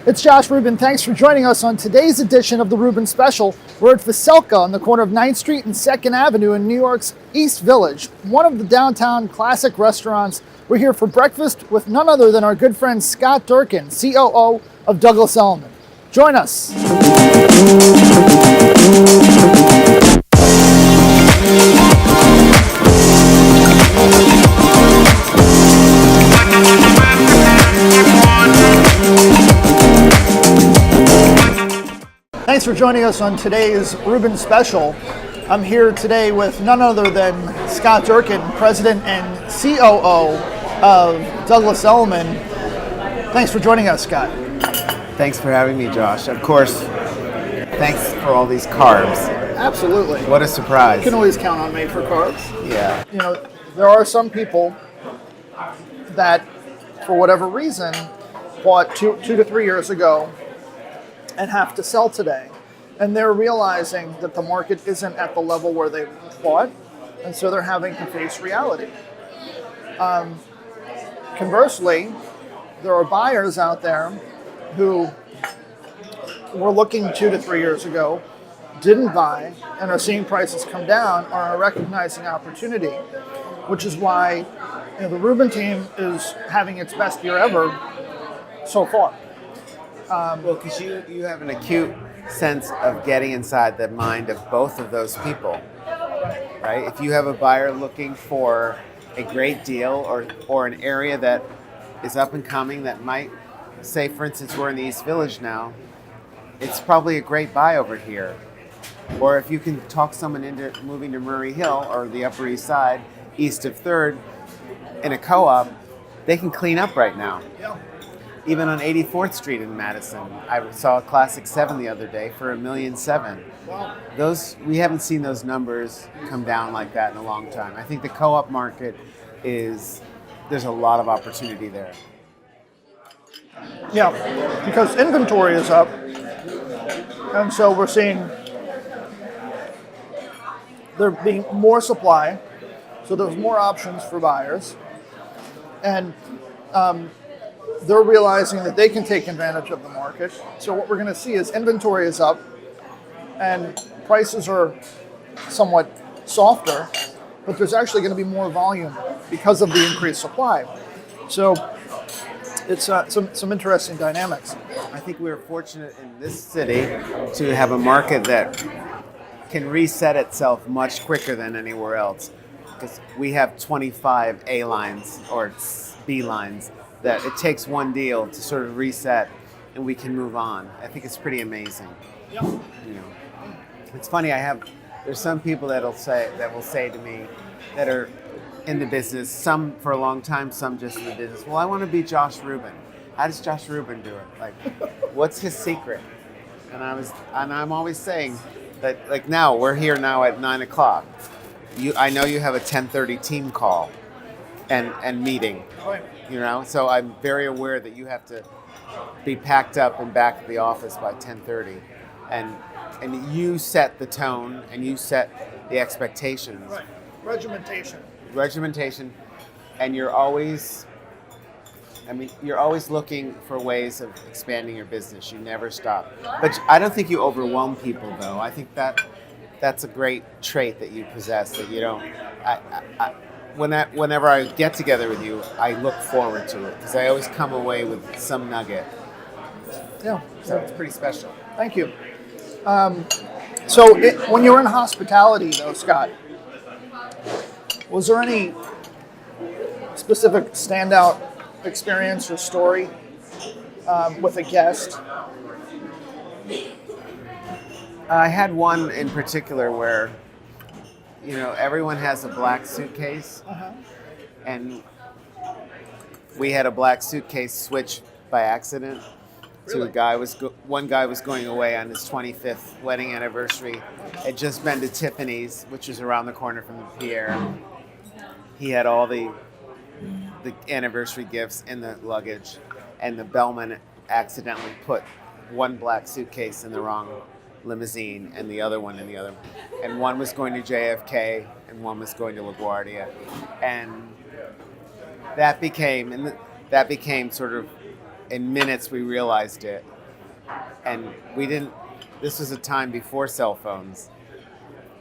It's Josh Rubin. Thanks for joining us on today's edition of the Rubin Special. We're at Veselka on the corner of 9th Street and 2nd Avenue in New York's East Village, one of the downtown classic restaurants. We're here for breakfast with none other than our good friend Scott Durkin, COO of Douglas Elliman. Join us. Thanks for joining us on today's Rubin Special. I'm here today with none other than Scott Durkin, President and COO of Douglas Elliman. Thanks for joining us, Scott. Thanks for having me, Josh. Of course, thanks for all these carbs. Absolutely. What a surprise. You can always count on me for carbs. Yeah. You know, there are some people that, for whatever reason, bought two to 3 years ago and have to sell today. And they're realizing that the market isn't at the level where they bought, and so they're having to face reality. Conversely, there are buyers out there who were looking 2 to 3 years ago, didn't buy, and are seeing prices come down, or are recognizing opportunity, which is why the Rubin Team is having its best year ever so far. Well, because you have an acute sense of getting inside the mind of both of those people, right? If you have a buyer looking for a great deal or an area that is up and coming that might, say, for instance, we're in the East Village now, it's probably a great buy over here. Or if you can talk someone into moving to Murray Hill or the Upper East Side, east of 3rd, in a co-op, they can clean up right now. Yeah. Even on 84th Street in Madison, I saw a Classic 7 the other day for $1.7 million. Wow. We haven't seen those numbers come down like that in a long time. I think the co-op market there's a lot of opportunity there. Yeah, because inventory is up, and so we're seeing there being more supply, so there's more options for buyers, and they're realizing that they can take advantage of the market. So what we're going to see is inventory is up, and prices are somewhat softer, but there's actually going to be more volume because of the increased supply. So it's some interesting dynamics. I think we're fortunate in this city to have a market that can reset itself much quicker than anywhere else, because we have 25 A lines or B lines that it takes one deal to sort of reset and we can move on. I think it's pretty amazing. Yeah. You know, it's funny. There's some people that will say to me that are in the business, some for a long time, some just in the business. Well, I want to be Josh Rubin. How does Josh Rubin do it? Like, what's his secret? And I'm always saying that, like, now we're here now at 9:00. I know you have a 10:30 team call and meeting. Right. You know, so I'm very aware that you have to be packed up and back at the office by 10:30, and you set the tone and you set the expectations. Right. Regimentation, and you're always looking for ways of expanding your business. You never stop. But I don't think you overwhelm people, though. I think that's a great trait that you possess, that you don't. Whenever I get together with you, I look forward to it because I always come away with some nugget. Yeah. So it's pretty special. Thank you. When you were in hospitality, though, Scott, was there any specific standout experience or story with a guest? I had one in particular where, everyone has a black suitcase, and we had a black suitcase switch by accident. Really? So one guy was going away on his 25th wedding anniversary. Had just been to Tiffany's, which is around the corner from the Pierre. He had all the anniversary gifts in the luggage, and the bellman accidentally put one black suitcase in the wrong limousine and the other one in the other. And one was going to JFK and one was going to LaGuardia. And that became sort of in minutes we realized it. And we didn't, this was a time before cell phones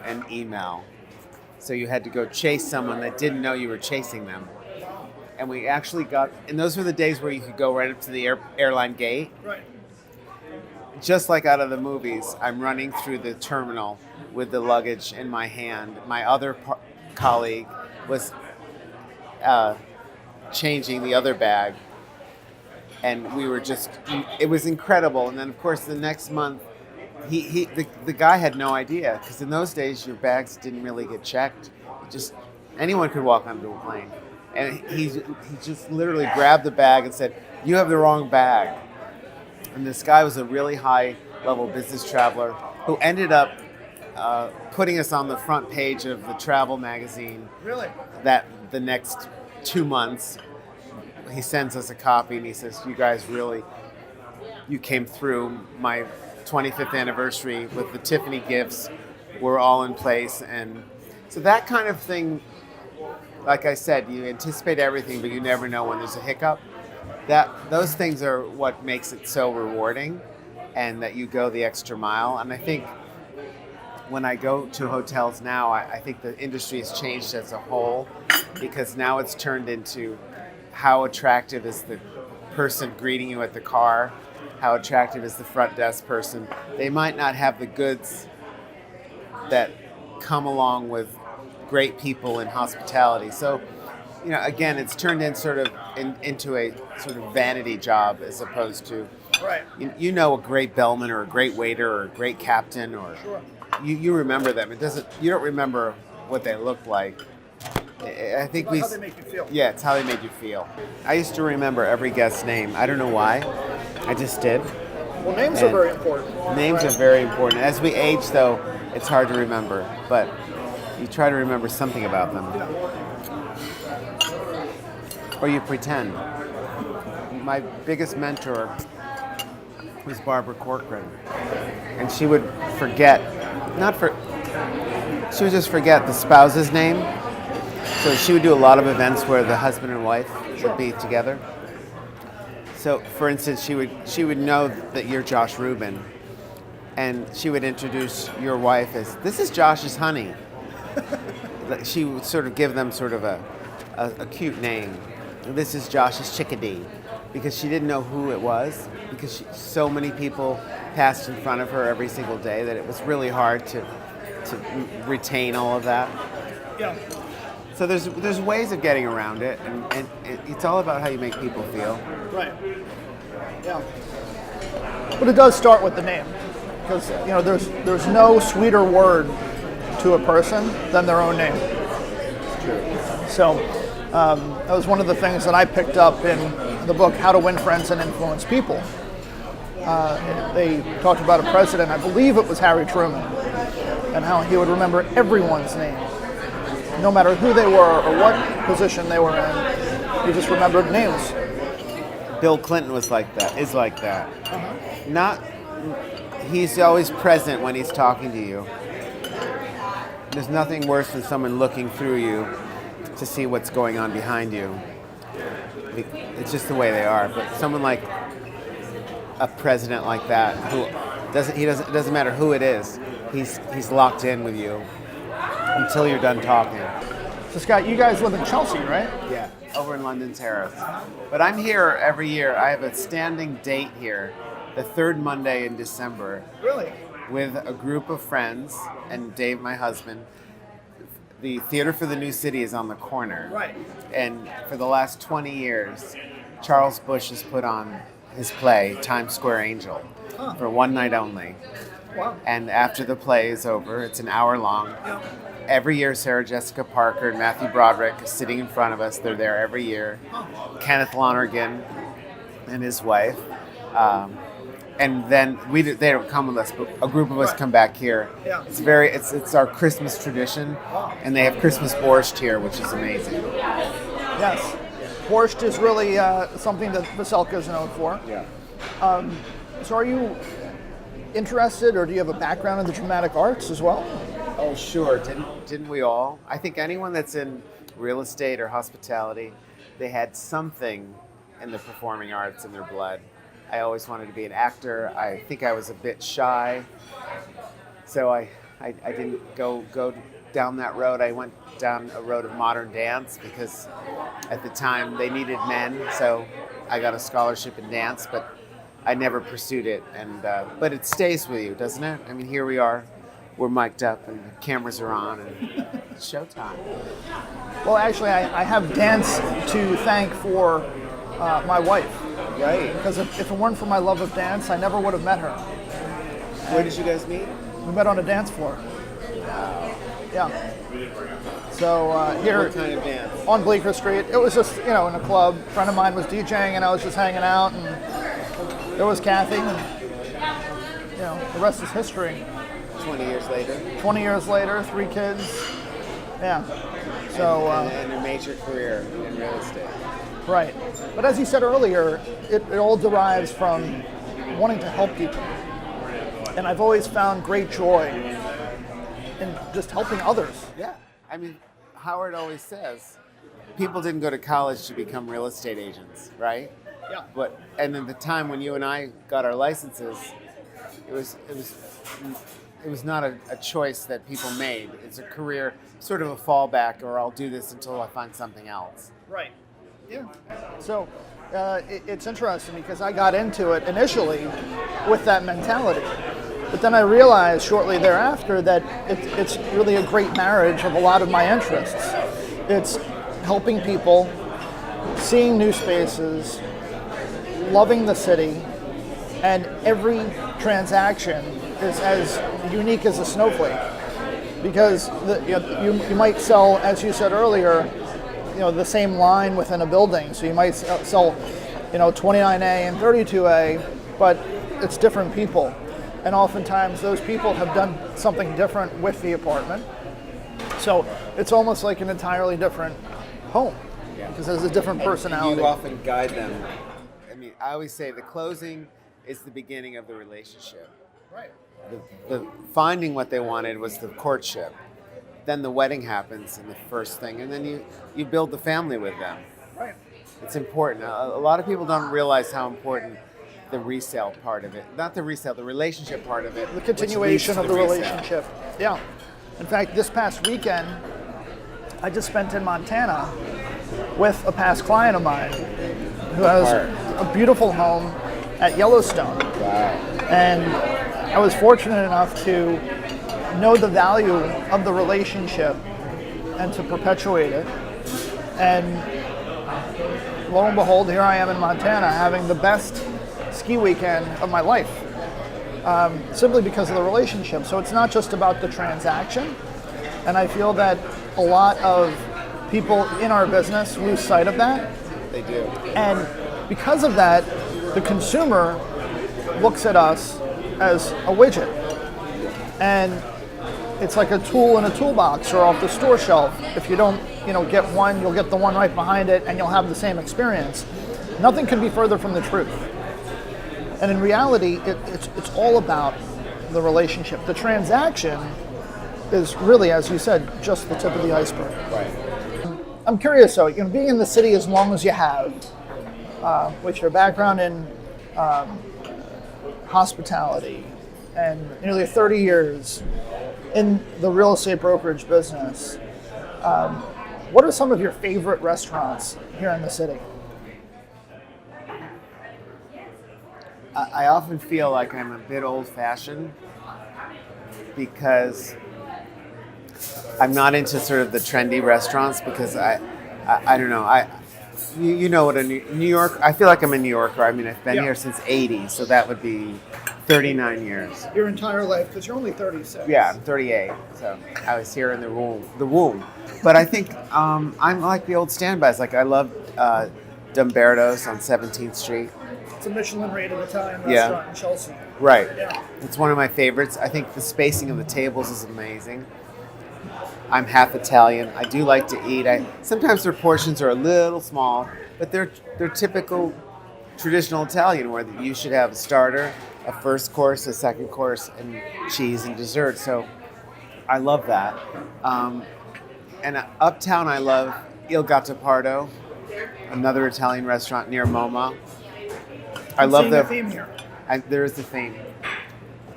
and email. So you had to go chase someone that didn't know you were chasing them. And we actually got, and those were the days where you could go right up to the airline gate. Right. Just like out of the movies, I'm running through the terminal with the luggage in my hand. My other colleague was changing the other bag. And we were just, it was incredible. And then, of course, the next month, the guy had no idea, because in those days your bags didn't really get checked. Just anyone could walk onto a plane, and he just literally grabbed the bag and said, "You have the wrong bag." And this guy was a really high level business traveler who ended up putting us on the front page of the travel magazine. Really? That the next 2 months, he sends us a copy and he says, "You guys really, you came through. My 25th anniversary with the Tiffany gifts were all in place." And so that kind of thing, like I said, you anticipate everything, but you never know when there's a hiccup. Those things are what makes it so rewarding, and that you go the extra mile. And I think when I go to hotels now, I think the industry has changed as a whole, because now it's turned into how attractive is the person greeting you at the car. How attractive is the front desk person? They might not have the goods that come along with great people in hospitality. So, again, it's turned into a sort of vanity job, as opposed to, Right. you know, a great bellman or a great waiter or a great captain, or Sure. you remember them. You don't remember what they look like. I think How they make you feel. Yeah, it's how they made you feel. I used to remember every guest's name. I don't know why. I just did. Well, names are very important. Names are very important. As we age, though, it's hard to remember. But you try to remember something about them. Or you pretend. My biggest mentor was Barbara Corcoran. And she would forget, she would just forget the spouse's name. So she would do a lot of events where the husband and wife would be together. So, for instance, she would know that you're Josh Rubin, and she would introduce your wife as, "This is Josh's honey." She would sort of give them sort of a cute name. "This is Josh's chickadee," because she didn't know who it was, because so many people passed in front of her every single day that it was really hard to retain all of that. Yeah. So there's ways of getting around it, and it's all about how you make people feel. Right. Yeah. But it does start with the name, because there's no sweeter word to a person than their own name. It's true. So that was one of the things that I picked up in the book How to Win Friends and Influence People. They talked about a president, I believe it was Harry Truman, and how he would remember everyone's name, no matter who they were or what position they were in. He just remembered names. Bill Clinton is like that. He's always present when he's talking to you. There's nothing worse than someone looking through you to see what's going on behind you. It's just the way they are. But someone like a president like that, it doesn't matter who it is, he's locked in with you until you're done talking. So Scott, you guys live in Chelsea, right? Yeah, over in London Terrace. But I'm here every year. I have a standing date here, the third Monday in December. Really? With a group of friends and Dave, my husband. The Theater for the New City is on the corner. Right. And for the last 20 years, Charles Busch has put on his play, Times Square Angel, for one night only. Wow. And after the play is over, it's an hour long. Yeah. Every year, Sarah Jessica Parker and Matthew Broderick is sitting in front of us. They're there every year. Kenneth Lonergan and his wife. And then they don't come with us, but a group of us come back here. Yeah. It's our Christmas tradition, and they have Christmas borscht here, which is amazing. Yes. Borscht is really something that Veselka is known for. Yeah. So are you interested, or do you have a background in the dramatic arts as well? Oh, sure. Didn't we all? I think anyone that's in real estate or hospitality, they had something in the performing arts in their blood. I always wanted to be an actor. I think I was a bit shy, so I didn't go down that road. I went down a road of modern dance because at the time they needed men, so I got a scholarship in dance, but I never pursued it. And but it stays with you, doesn't it? I mean, here we are, we're mic'd up and the cameras are on, and it's showtime. Well, actually, I have dance to thank for my wife. Right. Because if it weren't for my love of dance, I never would have met her. Where did you guys meet? We met on a dance floor. Wow. Yeah. So here What kind of dance? on Bleecker Street, it was just, in a club. A friend of mine was DJing and I was just hanging out, and there was Kathy, and the rest is history. 20 years later. 20 years later, 3 kids. Yeah. So and a major career in real estate. right. But as you said earlier, it all derives from wanting to help people. And I've always found great joy in just helping others. Yeah. I mean, Howard always says people didn't go to college to become real estate agents, right? Yeah. And then the time when you and I got our licenses, it was not a choice that people made. It's a career, sort of a fallback, or I'll do this until I find something else. Right. Yeah. So it's interesting because I got into it initially with that mentality. But then I realized shortly thereafter that it's really a great marriage of a lot of my interests. It's helping people, seeing new spaces, loving the city, and every transaction is as unique as a snowflake. Because you might sell, as you said earlier, the same line within a building. So you might sell 29A and 32A, but it's different people. And oftentimes those people have done something different with the apartment. So it's almost like an entirely different home, because there's a different personality. And you often guide them. I mean, I always say the closing is the beginning of the relationship. Right. The finding what they wanted was the courtship. Then the wedding happens, and the first thing, and then you build the family with them. Right. It's important. A lot of people don't realize how important the resale part of it, not the resale, the relationship part of it. The continuation of the relationship. Yeah. In fact, this past weekend, I just spent in Montana with a past client of mine who has a beautiful home at Yellowstone. Wow. And I was fortunate enough to know the value of the relationship and to perpetuate it. And lo and behold, here I am in Montana having the best ski weekend of my life, simply because of the relationship. So it's not just about the transaction, and I feel that a lot of people in our business lose sight of that. They do. And because of that, the consumer looks at us as a widget, and it's like a tool in a toolbox or off the store shelf. If you don't get one, you'll get the one right behind it and you'll have the same experience. Nothing can be further from the truth. And in reality, it's all about the relationship. The transaction is really, as you said, just the tip of the iceberg. Right. I'm curious though, being in the city as long as you have, with your background in hospitality and nearly 30 years in the real estate brokerage business, what are some of your favorite restaurants here in the city? I often feel like I'm a bit old-fashioned because I'm not into sort of the trendy restaurants, because I don't know, you know what New York, I feel like I'm a New Yorker. I mean, I've been here since 80, so that would be 39 years. Your entire life, because you're only 36. Yeah, I'm 38, so I was here in the womb. But I think I'm like the old standbys. Like I love Dumberto's on 17th Street. It's a Michelin-rated Italian restaurant in Chelsea. Right. Yeah. It's one of my favorites. I think the spacing of the tables is amazing. I'm half Italian. I do like to eat. Sometimes their portions are a little small, but they're typical traditional Italian, where you should have a starter, a first course, a second course, and cheese and dessert. So I love that. And uptown, I love Il Gattopardo. another Italian restaurant near MoMA. I I'm love seeing the a theme here. there is the theme.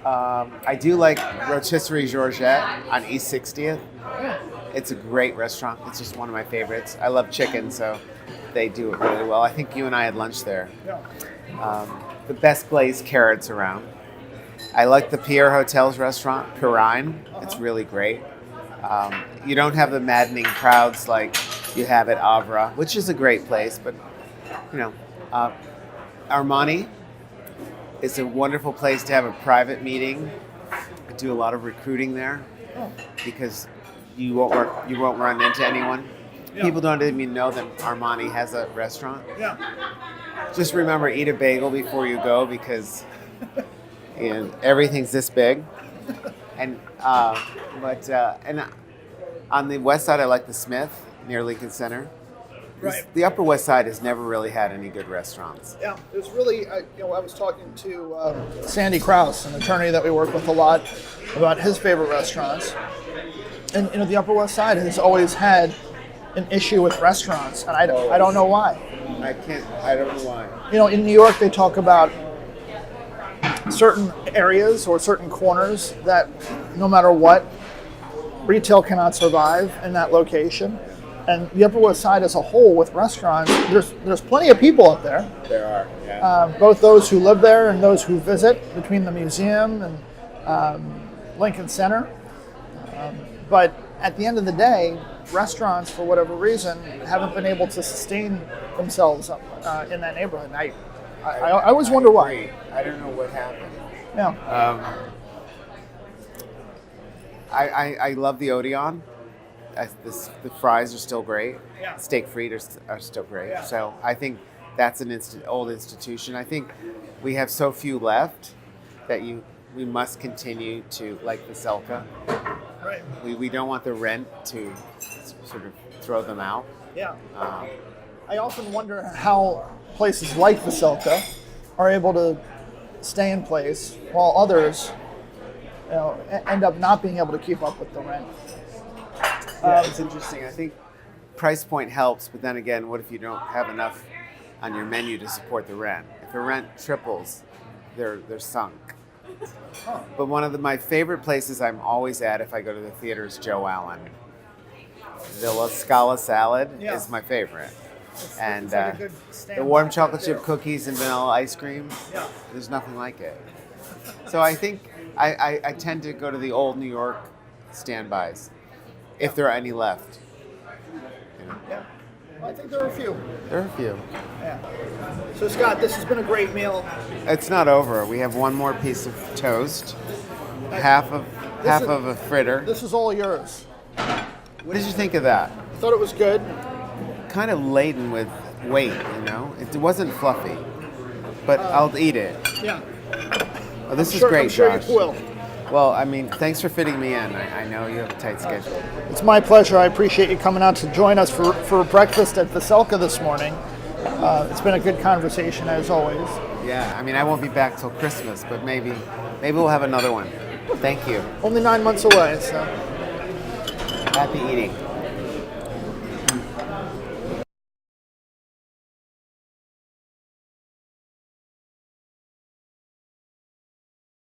I do like Rotisserie Georgette on East 60th. Yeah. It's a great restaurant. It's just one of my favorites. I love chicken, so they do it really well. I think you and I had lunch there. Yeah. The best glazed carrots around. I like the Pierre Hotels restaurant, Pirine. It's really great. You don't have the maddening crowds like you have at Avra, which is a great place, but Armani is a wonderful place to have a private meeting. I do a lot of recruiting there because you won't run into anyone. Yeah. People don't even know that Armani has a restaurant. Yeah. Just remember, eat a bagel before you go because everything's this big. And on the west side, I like the Smith near Lincoln Center. Right. The Upper West Side has never really had any good restaurants. Yeah, there's really, I was talking to Sandy Krause, an attorney that we work with a lot, about his favorite restaurants. And the Upper West Side has always had an issue with restaurants, and I don't know why. I don't know why. In New York, they talk about certain areas or certain corners that no matter what, retail cannot survive in that location. And the Upper West Side as a whole with restaurants, there's plenty of people up there. There are, yeah. Both those who live there and those who visit between the museum and Lincoln Center. But at the end of the day, restaurants, for whatever reason, haven't been able to sustain themselves in that neighborhood. And I always wonder why. I don't know what happened. Yeah. I love the Odeon. The fries are still great. Yeah. Steak frites are still great. Yeah. So I think that's an old institution. I think we have so few left that we must continue to, like Veselka. Right. We don't want the rent to sort of throw them out. Yeah. I often wonder how places like Veselka are able to stay in place while others end up not being able to keep up with the rent. It's interesting. I think price point helps, but then again, what if you don't have enough on your menu to support the rent? If the rent triples, they're sunk. But one of my favorite places I'm always at if I go to the theater is Joe Allen. The La Scala salad is my favorite. And it's like a good the warm chocolate chip cookies and vanilla ice cream, there's nothing like it. So I think I tend to go to the old New York standbys. If there are any left. Yeah. Well, I think there are a few. There are a few. Yeah. So Scott, this has been a great meal. It's not over. We have one more piece of toast, half of a fritter. This is all yours. What did you think of that? I thought it was good. Kind of laden with weight, It wasn't fluffy, but I'll eat it. Yeah. Oh, this is great, I'm sure Josh. you will. Well, thanks for fitting me in. I know you have a tight schedule. It's my pleasure. I appreciate you coming out to join us for breakfast at Veselka this morning. It's been a good conversation, as always. Yeah, I won't be back till Christmas, but maybe we'll have another one. Thank you. Only 9 months away, so. Happy eating.